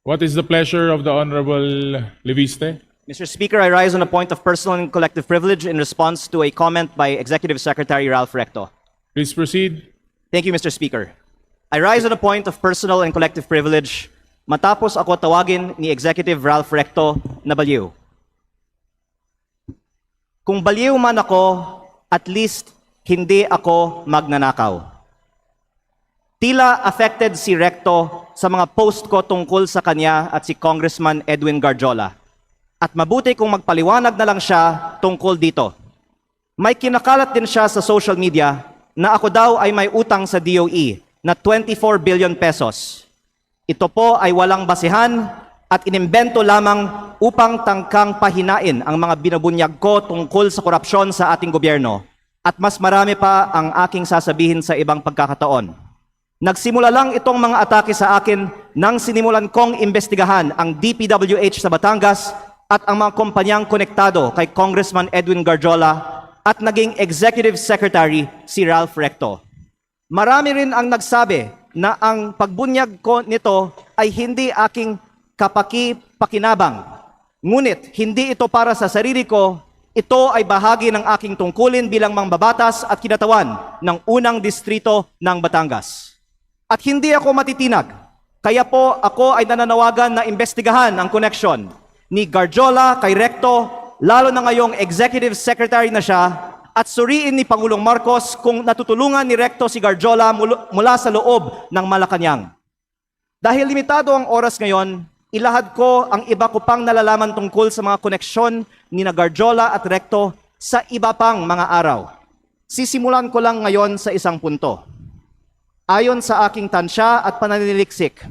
What is the pleasure of the Honorable Leviste? Mr. Speaker, I rise on a point of personal and collective privilege in response to a comment by Executive Secretary Ralph Recto. Please proceed. Thank you, Mr. Speaker. I rise on a point of personal and collective privilege matapos ako tawagin ni Executive Ralph Recto na baliw. Kung baliw man ako, at least hindi ako magnanakaw. Tila affected si Recto sa mga post ko tungkol sa kanya at si Congressman Edwin Garjola. At mabuti kung magpaliwanag na lang siya tungkol dito. May kinakalat din siya sa social media na ako daw ay may utang sa DOE na 24 billion pesos. Ito po ay walang basihan at inimbento lamang upang tangkang pahinain ang mga binubunyag ko tungkol sa korupsyon sa ating gobyerno. At mas marami pa ang aking sasabihin sa ibang pagkakataon. Nagsimula lang itong mga atake sa akin nang sinimulan kong imbestigahan ang DPWH sa Batangas at ang mga kumpanyang konektado kay Congressman Edwin Garjola at naging Executive Secretary si Ralph Recto. Marami rin ang nagsabi na ang pagbunyag ko nito ay hindi aking kapaki-pakinabang. Ngunit hindi ito para sa sarili ko, ito ay bahagi ng aking tungkulin bilang mangbabatas at kinatawan ng unang distrito ng Batangas. At hindi ako matitinag, kaya po ako ay nananawagan na imbestigahan ang koneksyon ni Garjola kay Recto, lalo na ngayong Executive Secretary na siya, at suriin ni Pangulong Marcos kung natutulungan ni Recto si Garjola mula sa loob ng Malacanang. Dahil limitado ang oras ngayon, ilahad ko ang iba ko pang nalalaman tungkol sa mga koneksyon ni Garjola at Recto sa iba pang mga araw. Sisimulan ko lang ngayon sa isang punto. Ayon sa aking tansya at pananiliksik,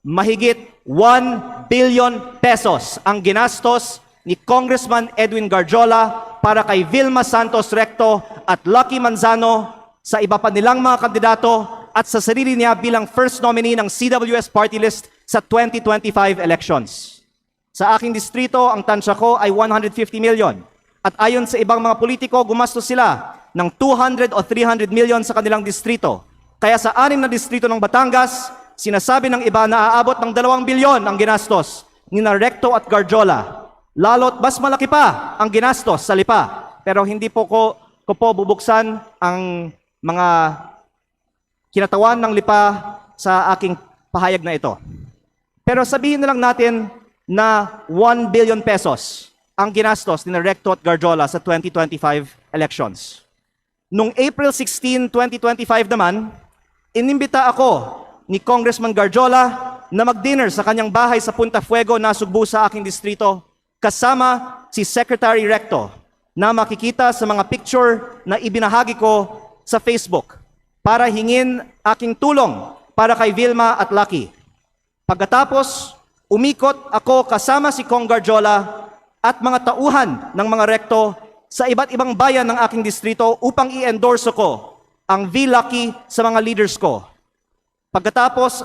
mahigit 1 billion pesos ang ginastos ni Congressman Edwin Garjola para kay Vilma Santos Recto at Lucky Manzano sa iba pa nilang mga kandidato at sa sarili niya bilang first nominee ng CWS party list sa 2025 elections. Sa aking distrito, ang tansya ko ay 150 million. At ayon sa ibang mga politiko, gumastos sila ng 200 o 300 million sa kanilang distrito. Kaya sa 6 na distrito ng Batangas, sinasabi ng iba na aabot ng 2 bilyon ang ginastos ni Recto at Garjola. Lalo't mas malaki pa ang ginastos sa Lipa. Pero hindi po ko bubuksan ang mga kinatawan ng Lipa sa aking pahayag na ito. Pero sabihin na lang natin na 1 billion pesos ang ginastos ni Recto at Garjola sa 2025 elections. Noong April 16, 2025 naman, inimbita ako ni Congressman Garjola na mag-dinner sa kanyang bahay sa Punta Fuego na Sugbo sa aking distrito kasama si Secretary Recto na makikita sa mga picture na ibinahagi ko sa Facebook para hingin aking tulong para kay Vilma at Lucky. Pagkatapos, umikot ako kasama si Cong Garjola at mga tauhan ng mga Recto sa iba't ibang bayan ng aking distrito upang i-endorse ko ang V-Lucky sa mga leaders ko. Pagkatapos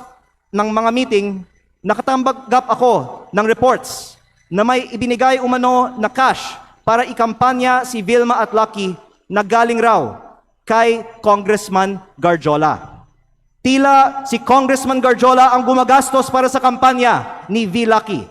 ng mga meeting, nakatanggap ako ng reports na may ibinigay umano na cash para ikampanya si Vilma at Lucky na galing raw kay Congressman Garjola. Tila si Congressman Garjola ang gumagastos para sa kampanya ni V-Lucky.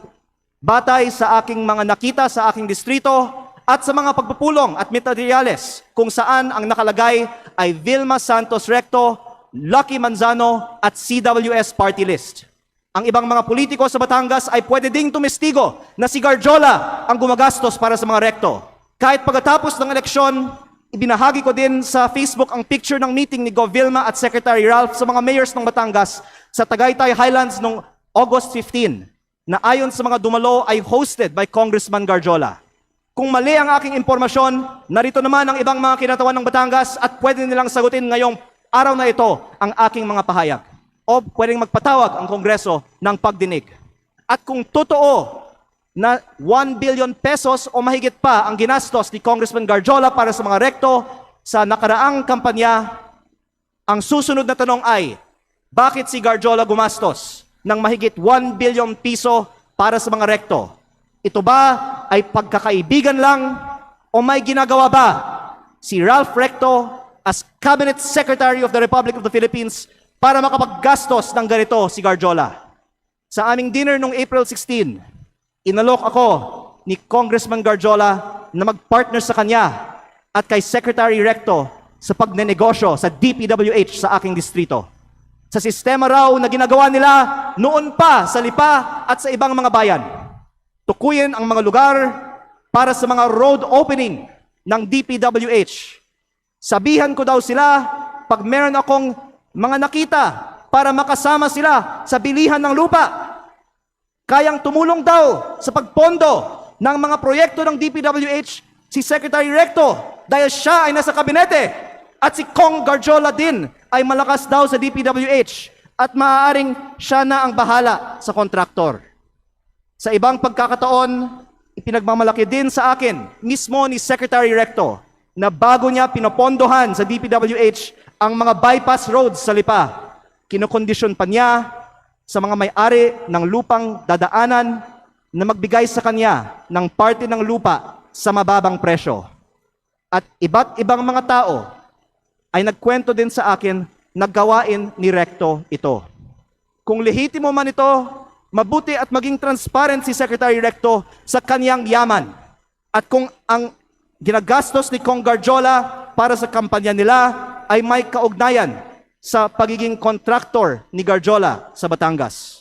Batay sa aking mga nakita sa aking distrito, at sa mga pagpupulong at materyales kung saan ang nakalagay ay Vilma Santos Recto, Lucky Manzano at CWS party list. Ang ibang mga politiko sa Batangas ay pwede ding tumestigo na si Garjola ang gumagastos para sa mga Recto. Kahit pagkatapos ng eleksyon, ibinahagi ko din sa Facebook ang picture ng meeting ni Gov. Vilma at Secretary Ralph sa mga mayors ng Batangas sa Tagaytay Highlands noong August 15 na ayon sa mga dumalo ay hosted by Congressman Garjola. Kung mali ang aking impormasyon, narito naman ang ibang mga kinatawan ng Batangas at pwede nilang sagutin ngayong araw na ito ang aking mga pahayag. O pwedeng magpatawag ang Kongreso ng pagdinig. At kung totoo na 1 billion pesos o mahigit pa ang ginastos ni Congressman Garjola para sa mga Recto sa nakaraang kampanya, ang susunod na tanong ay, bakit si Garjola gumastos ng mahigit 1 billion piso para sa mga Recto? Ito ba ay pagkakaibigan lang o may ginagawa ba si Ralph Recto as Cabinet Secretary of the Republic of the Philippines para makapaggastos ng ganito si Garjola? Sa aming dinner noong April 16, inalok ako ni Congressman Garjola na mag-partner sa kanya at kay Secretary Recto sa pagnenegosyo sa DPWH sa aking distrito. Sa sistema raw na ginagawa nila noon pa sa Lipa at sa ibang mga bayan. Tukuyin ang mga lugar para sa mga road opening ng DPWH. Sabihan ko daw sila pag meron akong mga nakita para makasama sila sa bilihan ng lupa. Kayang tumulong daw sa pagpondo ng mga proyekto ng DPWH si Secretary Recto dahil siya ay nasa kabinete at si Kong Garjola din ay malakas daw sa DPWH at maaaring siya na ang bahala sa kontraktor. Sa ibang pagkakataon, ipinagmamalaki din sa akin mismo ni Secretary Recto na bago niya pinopondohan sa DPWH ang mga bypass roads sa Lipa, kinokondisyon pa niya sa mga may-ari ng lupang dadaanan na magbigay sa kanya ng parte ng lupa sa mababang presyo. At iba't ibang mga tao ay nagkwento din sa akin na gawain ni Recto ito. Kung lehitimo man ito, mabuti at maging transparent si Secretary Recto sa kanyang yaman. At kung ang ginagastos ni Kong Garjola para sa kampanya nila ay may kaugnayan sa pagiging kontraktor ni Garjola sa Batangas.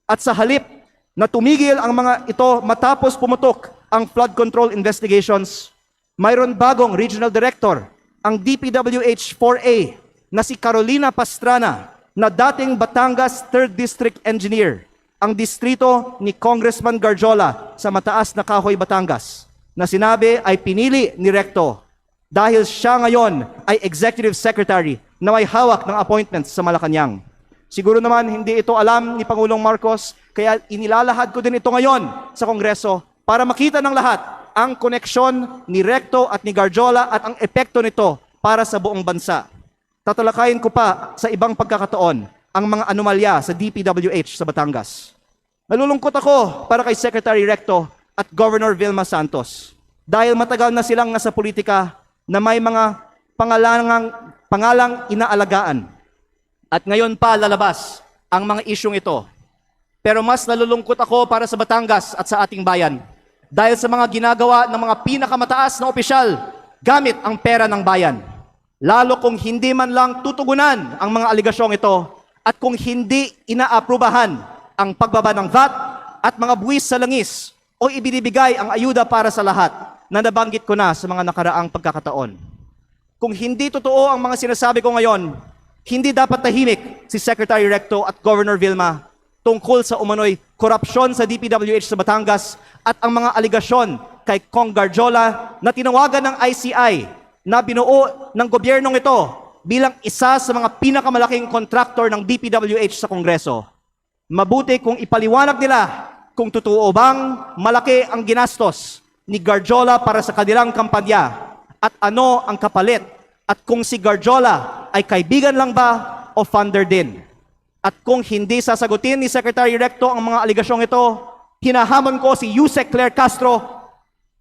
At sa halip na tumigil ang mga ito matapos pumutok ang flood control investigations, mayroon bagong regional director, ang DPWH 4A na si Carolina Pastrana na dating Batangas 3rd District Engineer, ang distrito ni Congressman Garjola sa Mataas na Kahoy, Batangas, na sinabi ay pinili ni Recto dahil siya ngayon ay Executive Secretary na may hawak ng appointments sa Malacanang. Siguro naman hindi ito alam ni Pangulong Marcos, kaya inilalahad ko din ito ngayon sa Kongreso para makita ng lahat ang koneksyon ni Recto at ni Garjola at ang epekto nito para sa buong bansa. Tatalakayin ko pa sa ibang pagkakataon ang mga anomalya sa DPWH sa Batangas. Nalulungkot ako para kay Secretary Recto at Governor Vilma Santos dahil matagal na silang nasa politika na may mga pangalang inaalagaan. At ngayon pa lalabas ang mga isyong ito. Pero mas nalulungkot ako para sa Batangas at sa ating bayan dahil sa mga ginagawa ng mga pinakamataas na opisyal gamit ang pera ng bayan. Lalo kung hindi man lang tutugunan ang mga aligasyong ito at kung hindi inaaprubahan ang pagbaba ng VAT at mga buwis sa langis o ibinibigay ang ayuda para sa lahat na nabanggit ko na sa mga nakaraang pagkakataon. Kung hindi totoo ang mga sinasabi ko ngayon, hindi dapat tahimik si Secretary Recto at Governor Vilma tungkol sa umano'y korupsyon sa DPWH sa Batangas at ang mga aligasyon kay Kong Garjola na tinawagan ng ICI na binuo ng gobyernong ito bilang isa sa mga pinakamalaking kontraktor ng DPWH sa Kongreso. Mabuti kung ipaliwanag nila kung totoo bang malaki ang ginastos ni Garjola para sa kanilang kampanya at ano ang kapalit at kung si Garjola ay kaibigan lang ba o funder din. At kung hindi sasagutin ni Secretary Recto ang mga aligasyong ito, hinahamon ko si Yusek Claire Castro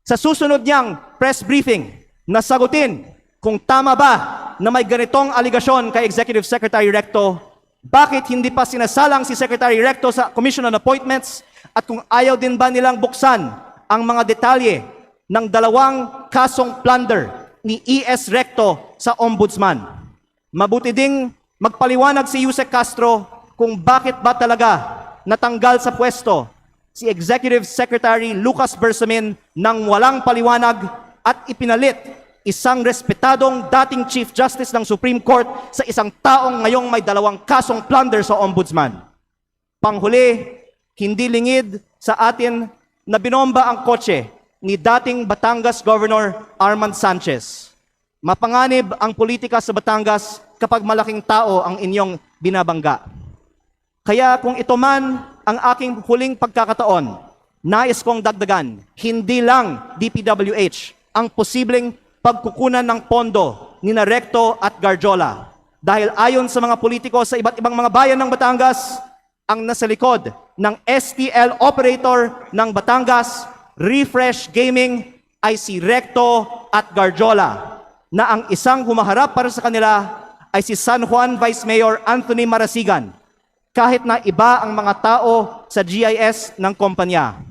sa susunod niyang press briefing na sagutin kung tama ba na may ganitong aligasyon kay Executive Secretary Recto, bakit hindi pa sinasalang si Secretary Recto sa Commission on Appointments at kung ayaw din ba nilang buksan ang mga detalye ng 2 kasong plunder ni ES Recto sa Ombudsman. Mabuti ding magpaliwanag si Yusek Castro kung bakit ba talaga natanggal sa pwesto si Executive Secretary Lucas Bersamin nang walang paliwanag at ipinalit isang respetadong dating Chief Justice ng Supreme Court sa isang taong ngayong may 2 kasong plunder sa Ombudsman. Panghuli, hindi lingid sa atin na binomba ang kotse ni dating Batangas Governor Armand Sanchez. Mapanganib ang politika sa Batangas kapag malaking tao ang inyong binabangga. Kaya kung ito man ang aking huling pagkakataon, nais kong dagdagan, hindi lang DPWH ang posibleng pagkukunan ng pondo ni Recto at Garjola. Dahil ayon sa mga politiko sa iba't ibang mga bayan ng Batangas, ang nasa likod ng STL operator ng Batangas, Refresh Gaming, ay si Recto at Garjola, na ang isang humaharap para sa kanila ay si San Juan Vice Mayor Anthony Marasigan. kahit na iba ang mga tao sa GIS ng kumpanya.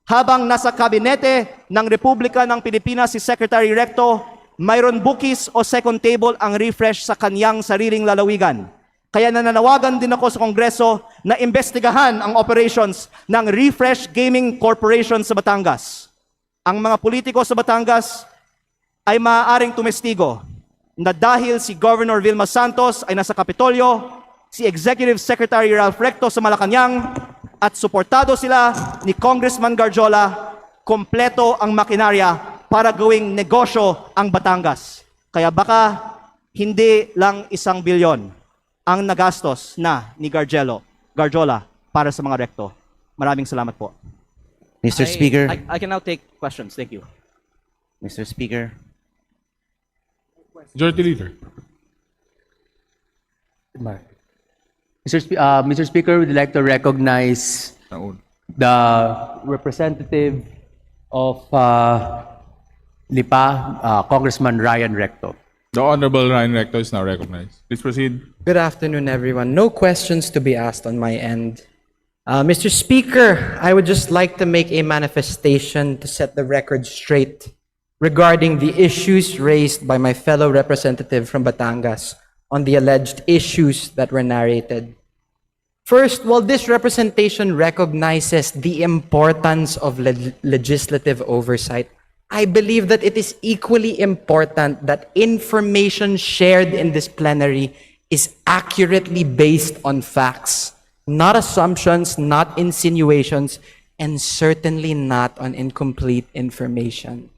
Habang nasa kabinete ng Republika ng Pilipinas si Secretary Recto, mayroon bookies o second table ang refresh sa kanyang sariling lalawigan. Kaya nananawagan din ako sa Kongreso na imbestigahan ang operations ng Refresh Gaming Corporation sa Batangas. Ang mga politiko sa Batangas ay maaaring tumestigo na dahil si Governor Vilma Santos ay nasa Kapitolyo, si Executive Secretary Ralph Recto sa Malacanang, at suportado sila ni Congressman Garjola, kompleto ang makinarya para gawing negosyo ang Batangas. Kaya baka hindi lang 1 bilyon ang nagastos na ni Garjola para sa mga Recto. Maraming salamat po. Mr. Speaker, I can now take questions. Thank you. Mr. Speaker, Majority Leader. Mr. Speaker, we'd like to recognize the representative of Lipa, Congressman Ryan Recto. The Honorable Ryan Recto is now recognized. Please proceed. Good afternoon, everyone. No questions to be asked on my end. Mr. Speaker, I would just like to make a manifestation to set the record straight regarding the issues raised by my fellow representative from Batangas on the alleged issues that were narrated. First, while this representation recognizes the importance of legislative oversight, I believe that it is equally important that information shared in this plenary is accurately based on facts, not assumptions, not insinuations, and certainly not on incomplete information.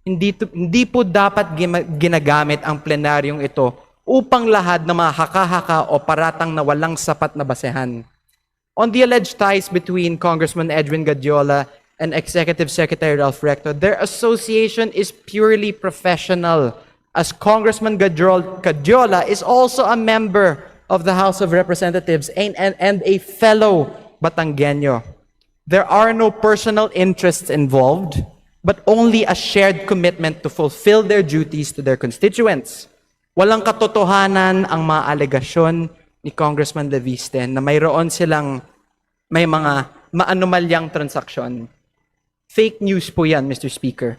Hindi po dapat ginagamit ang plenaryong ito upang lahad na mga haka-haka o paratang na walang sapat na basehan. On the alleged ties between Congressman Edwin Gadiola and Executive Secretary Ralph Recto, their association is purely professional, as Congressman Gadiola is also a member of the House of Representatives and a fellow Batangueño. There are no personal interests involved, but only a shared commitment to fulfill their duties to their constituents. Walang katotohanan ang mga alegasyon ni Congressman Leviste na mayroon silang may mga maanomalyang transaksyon. Fake news po yan, Mr. Speaker.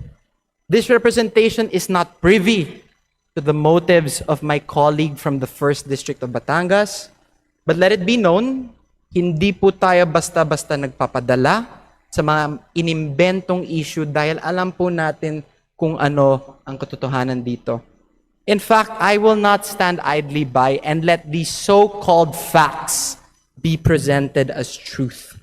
This representation is not privy to the motives of my colleague from the 1st District of Batangas, but let it be known, hindi po tayo basta-basta nagpapadala sa mga inimbentong issue dahil alam po natin kung ano ang katotohanan dito. In fact, I will not stand idly by and let these so-called facts be presented as truth.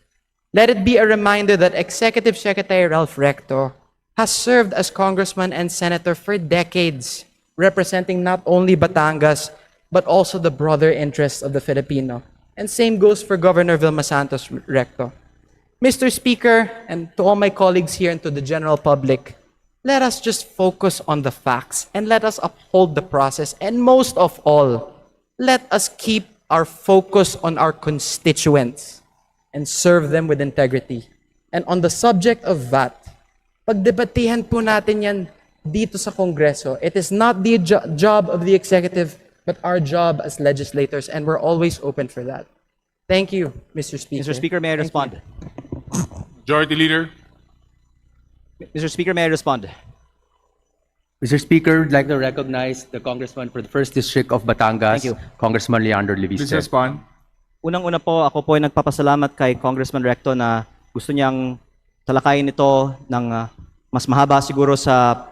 Let it be a reminder that Executive Secretary Ralph Recto has served as congressman and senator for decades, representing not only Batangas, but also the broader interests of the Filipino. And same goes for Governor Vilma Santos Recto. Mr. Speaker, and to all my colleagues here and to the general public, let us just focus on the facts and let us uphold the process. And most of all, let us keep our focus on our constituents and serve them with integrity. And on the subject of VAT, pagdebatihan po natin yan dito sa Kongreso. It is not the job of the executive, but our job as legislators, and we're always open for that. Thank you, Mr. Speaker. Mr. Speaker, may I respond? Majority Leader. Mr. Speaker, may I respond? Mr. Speaker, I'd like to recognize the Congressman for the 1st District of Batangas, Thank you. Congressman Leandro Please Leviste. respond. Unang-una po, ako po ay nagpapasalamat kay Congressman Recto na gusto niyang talakayin ito ng mas mahaba siguro sa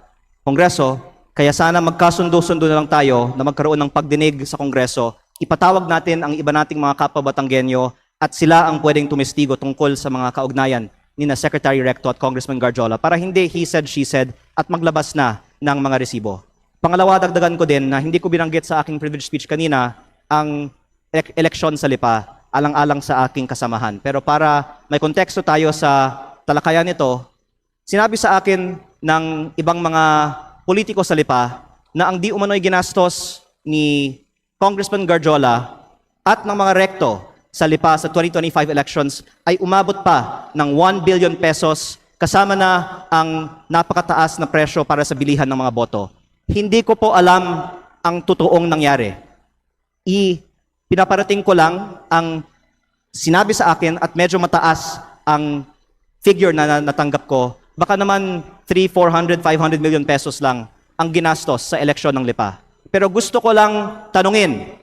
Kongreso. Kaya sana magkasundo-sundo na lang tayo na magkaroon ng pagdinig sa Kongreso. Ipatawag natin ang iba nating mga kapwa Batanggenyo at sila ang pwedeng tumestigo tungkol sa mga kaugnayan ni na Secretary Recto at Congressman Garjola para hindi he said, she said at maglabas na ng mga resibo. Pangalawa, dagdagan ko din na hindi ko binanggit sa aking privilege speech kanina ang eleksyon sa Lipa, alang-alang sa aking kasamahan. Pero para may konteksto tayo sa talakayan nito, sinabi sa akin ng ibang mga politiko sa Lipa na ang di umano'y ginastos ni Congressman Garjola at ng mga Recto sa Lipa sa 2025 elections ay umabot pa ng 1 billion pesos kasama na ang napakataas na presyo para sa bilihan ng mga boto. Hindi ko po alam ang totoong nangyari. Pinaparating ko lang ang sinabi sa akin at medyo mataas ang figure na natanggap ko, baka naman 300, 400, 500 million pesos lang ang ginastos sa eleksyon ng Lipa. Pero gusto ko lang tanungin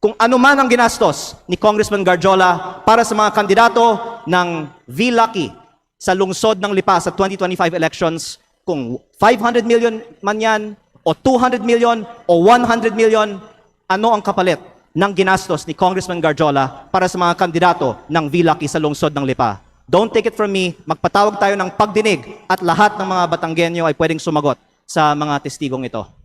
kung ano man ang ginastos ni Congressman Garjola para sa mga kandidato ng V-Lucky sa lungsod ng Lipa sa 2025 elections, kung 500 million man yan, o 200 million, o 100 million, ano ang kapalit ng ginastos ni Congressman Garjola para sa mga kandidato ng V-Lucky sa lungsod ng Lipa? Don't take it from me, magpatawag tayo ng pagdinig at lahat ng mga Batanggenyo ay pwedeng sumagot sa mga testigong ito.